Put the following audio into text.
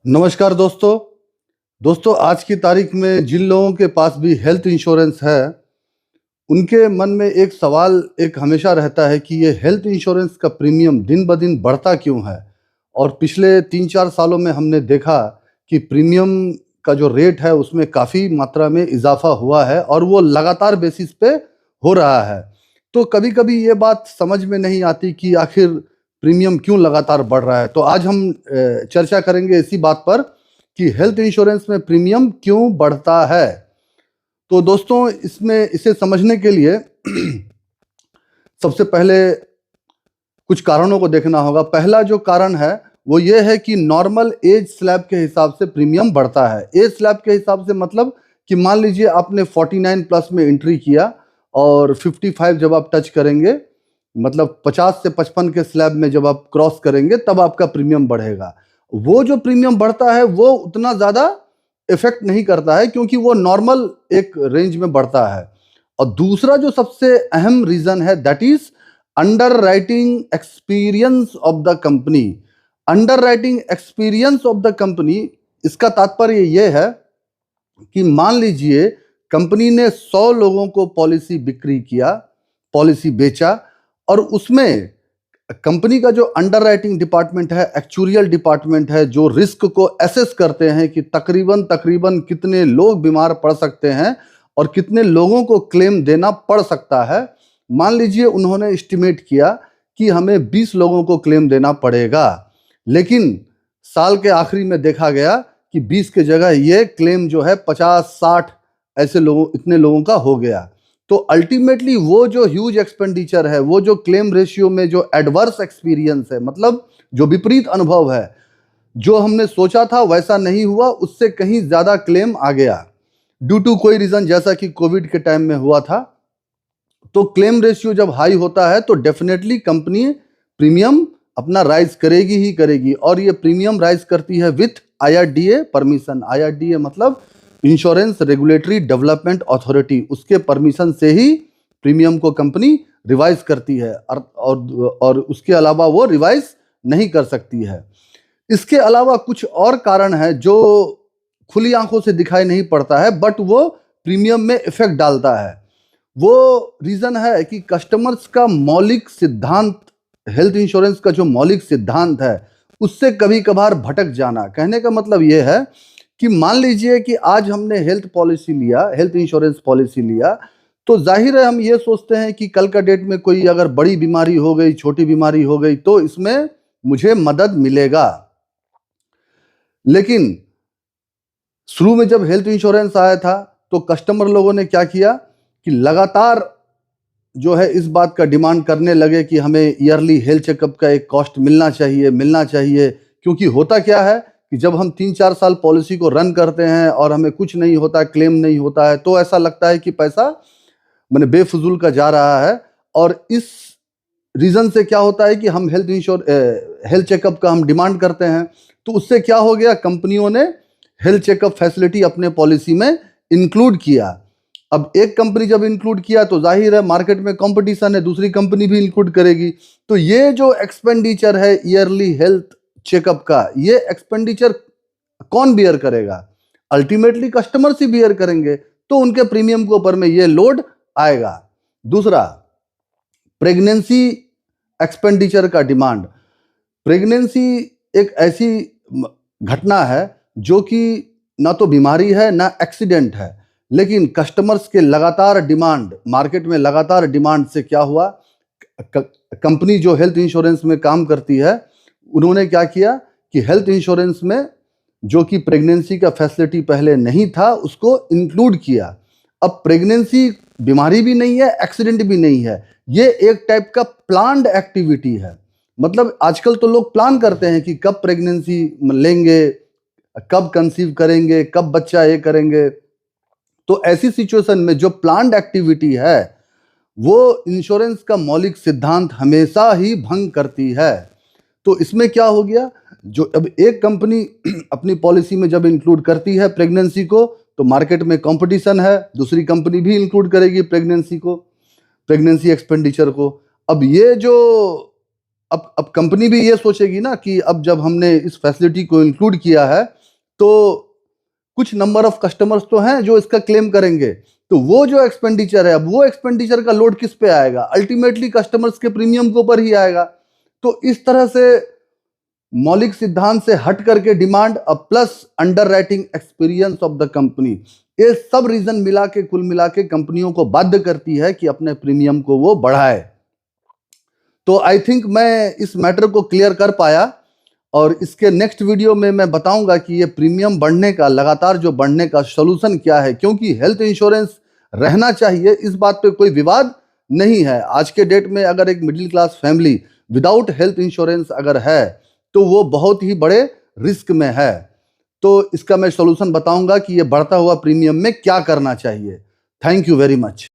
नमस्कार दोस्तों आज की तारीख में जिन लोगों के पास भी हेल्थ इंश्योरेंस है उनके मन में एक सवाल एक हमेशा रहता है कि ये हेल्थ इंश्योरेंस का प्रीमियम दिन ब दिन बढ़ता क्यों है। और पिछले 3-4 सालों में हमने देखा कि प्रीमियम का जो रेट है उसमें काफ़ी मात्रा में इजाफा हुआ है और वो लगातार बेसिस पे हो रहा है। तो कभी कभी ये बात समझ में नहीं आती कि आखिर प्रीमियम क्यों लगातार बढ़ रहा है। तो आज हम चर्चा करेंगे इसी बात पर कि हेल्थ इंश्योरेंस में प्रीमियम क्यों बढ़ता है। तो दोस्तों इसमें इसे समझने के लिए सबसे पहले कुछ कारणों को देखना होगा। पहला जो कारण है वो ये है कि नॉर्मल एज स्लैब के हिसाब से प्रीमियम बढ़ता है। एज स्लैब के हिसाब से मतलब कि मान लीजिए आपने 49 प्लस में एंट्री किया और 55 जब आप टच करेंगे मतलब 50 से 55 के स्लैब में जब आप क्रॉस करेंगे तब आपका प्रीमियम बढ़ेगा। वो जो प्रीमियम बढ़ता है वो उतना ज़्यादा इफेक्ट नहीं करता है क्योंकि वो नॉर्मल एक रेंज में बढ़ता है। और दूसरा जो सबसे अहम रीज़न है that is under writing experience of the company. Under writing experience of the company इसका तात्पर्य ये है कि मान लीजिए कंपनी ने 100 लोगों को पॉलिसी बिक्री किया, पॉलिसी बेचा और उसमें कंपनी का जो अंडर राइटिंग डिपार्टमेंट है, एक्चुरियल डिपार्टमेंट है, जो रिस्क को एसेस करते हैं कि तकरीबन कितने लोग बीमार पड़ सकते हैं और कितने लोगों को क्लेम देना पड़ सकता है। मान लीजिए उन्होंने एस्टिमेट किया कि हमें 20 लोगों को क्लेम देना पड़ेगा, लेकिन साल के आखिरी में देखा गया कि 20 के जगह ये क्लेम जो है 50-60 ऐसे लोगों इतने लोगों का हो गया। तो अल्टीमेटली वो जो ह्यूज एक्सपेंडिचर है, वो जो क्लेम रेशियो में जो एडवर्स एक्सपीरियंस है, मतलब जो विपरीत अनुभव है, जो हमने सोचा था वैसा नहीं हुआ, उससे कहीं ज़्यादा क्लेम आ गया ड्यू टू कोई रीज़न, जैसा कि कोविड के टाइम में हुआ था। तो क्लेम रेशियो जब हाई होता है तो डेफिनेटली कंपनी प्रीमियम अपना राइज करेगी ही करेगी। और ये प्रीमियम राइज करती है विथ IRDA परमिशन। IRDA मतलब इंश्योरेंस रेगुलेटरी डेवलपमेंट अथॉरिटी, उसके परमिशन से ही प्रीमियम को कंपनी रिवाइज करती है और उसके अलावा वो रिवाइज नहीं कर सकती है। इसके अलावा कुछ और कारण है जो खुली आंखों से दिखाई नहीं पड़ता है बट वो प्रीमियम में इफेक्ट डालता है। वो रीज़न है कि कस्टमर्स का मौलिक सिद्धांत, हेल्थ इंश्योरेंस का जो मौलिक सिद्धांत है उससे कभी कभार भटक जाना। कहने का मतलब ये है कि मान लीजिए कि आज हमने हेल्थ पॉलिसी लिया, हेल्थ इंश्योरेंस पॉलिसी लिया, तो जाहिर है हम ये सोचते हैं कि कल का डेट में कोई अगर बड़ी बीमारी हो गई, छोटी बीमारी हो गई तो इसमें मुझे मदद मिलेगा। लेकिन शुरू में जब हेल्थ इंश्योरेंस आया था तो कस्टमर लोगों ने क्या किया कि लगातार जो है इस बात का डिमांड करने लगे कि हमें ईयरली हेल्थ चेकअप का एक कॉस्ट मिलना चाहिए। क्योंकि होता क्या है कि जब हम 3-4 साल पॉलिसी को रन करते हैं और हमें कुछ नहीं होता, क्लेम नहीं होता है, तो ऐसा लगता है कि पैसा मैंने बेफजूल का जा रहा है। और इस रीज़न से क्या होता है कि हम हेल्थ चेकअप का हम डिमांड करते हैं। तो उससे क्या हो गया, कंपनियों ने हेल्थ चेकअप फैसिलिटी अपने पॉलिसी में इंक्लूड किया। अब एक कंपनी जब इंक्लूड किया तो जाहिर है मार्केट में कंपटीशन है, दूसरी कंपनी भी इंक्लूड करेगी। तो ये जो एक्सपेंडिचर है ईयरली हेल्थ चेकअप का, ये एक्सपेंडिचर कौन बियर करेगा? अल्टीमेटली कस्टमर्स ही बियर करेंगे। तो उनके प्रीमियम के ऊपर में ये लोड आएगा। दूसरा, प्रेगनेंसी एक्सपेंडिचर का डिमांड। प्रेगनेंसी एक ऐसी घटना है जो कि ना तो बीमारी है ना एक्सीडेंट है, लेकिन कस्टमर्स के लगातार डिमांड, मार्केट में लगातार डिमांड से क्या हुआ, कंपनी जो हेल्थ इंश्योरेंस में काम करती है उन्होंने क्या किया कि हेल्थ इंश्योरेंस में जो कि प्रेगनेंसी का फैसिलिटी पहले नहीं था उसको इंक्लूड किया। अब प्रेगनेंसी बीमारी भी नहीं है, एक्सीडेंट भी नहीं है, ये एक टाइप का प्लान्ड एक्टिविटी है। मतलब आजकल तो लोग प्लान करते हैं कि कब प्रेगनेंसी लेंगे, कब कंसीव करेंगे, कब बच्चा ये करेंगे। तो ऐसी सिचुएशन में जो प्लान्ड एक्टिविटी है वो इंश्योरेंस का मौलिक सिद्धांत हमेशा ही भंग करती है। तो इसमें क्या हो गया, जो अब एक कंपनी अपनी पॉलिसी में जब इंक्लूड करती है प्रेगनेंसी को तो मार्केट में कंपटीशन है, दूसरी कंपनी भी इंक्लूड करेगी प्रेगनेंसी को, प्रेगनेंसी एक्सपेंडिचर को। अब ये जो अब कंपनी भी ये सोचेगी ना कि अब जब हमने इस फैसिलिटी को इंक्लूड किया है तो कुछ नंबर ऑफ कस्टमर्स तो हैं जो इसका क्लेम करेंगे, तो वो जो एक्सपेंडिचर है, अब वो एक्सपेंडिचर का लोड किस पे आएगा? अल्टीमेटली कस्टमर्स के प्रीमियम के ऊपर ही आएगा। तो इस तरह से मौलिक सिद्धांत से हट करके demand plus under writing experience of the company, ये सब रीजन मिला के कुल मिला के कंपनियों को बाध्य करती है कि अपने प्रीमियम को वो बढ़ाए। तो आई थिंक मैं इस मैटर को क्लियर कर पाया, और इसके नेक्स्ट वीडियो में मैं बताऊंगा कि ये प्रीमियम बढ़ने का, लगातार जो बढ़ने का सॉल्यूशन क्या है, क्योंकि हेल्थ इंश्योरेंस रहना चाहिए, इस बात पे कोई विवाद नहीं है। आज के डेट में अगर एक middle class family without health insurance अगर है तो वो बहुत ही बड़े रिस्क में है। तो इसका मैं सॉल्यूशन बताऊंगा कि ये बढ़ता हुआ प्रीमियम में क्या करना चाहिए। Thank you very much.